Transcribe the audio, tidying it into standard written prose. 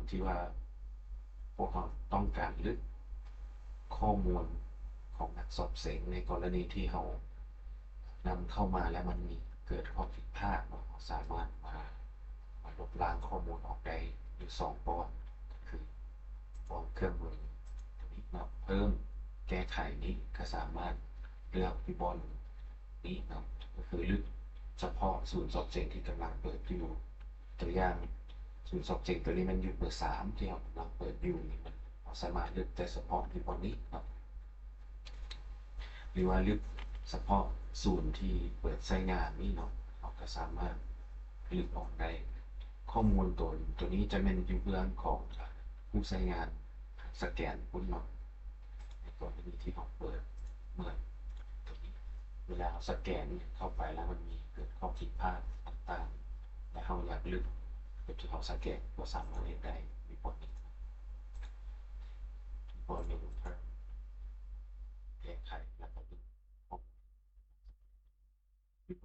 ที่ว่าพวกเราต้องการลึกข้อมูลของนักสอบเสียงในกรณีที่เขานำเข้ามาแล้วมันมีเกิดข้อผิดพลาดเราสามารถมาลบล้างข้อมูลออกได้อยู่สองปอนคือปอนเครื่องมือนี้เนาะเพิ่มแก้ไขนี้ก็สามารถเลือกที่บอลนี้เนาะก็คือลึกเฉพาะศูนย์สอบเสียงที่กำลังเปิดอยู่ตัวอย่างศูนย์สอบเสียงตัวนี้มันอยู่เบอร์3ที่เรากำลังเปิดอยู่นี่มันสามารถเลือกแต่เฉพาะที่บอลนี้เนาะ หรือว่าลึกเฉพาะศูนย์ที่เปิดใช้งานนี่เนาะเราก็สามารถลึกออกได้ข้อมูลตัวนี้จะเป็นอยู่เรื่องของผู้ใช้งานสแกนคุณเนาะในกรณีที่เราเปิดเมื่อตัวนี้เวลาเราสแกนเข้าไปแล้วมันมีเกิดข้อผิดพลาดต่างๆและเราอยากลึกจุดที่เราสแกนก็สามารถเล่นได้มีผลนี้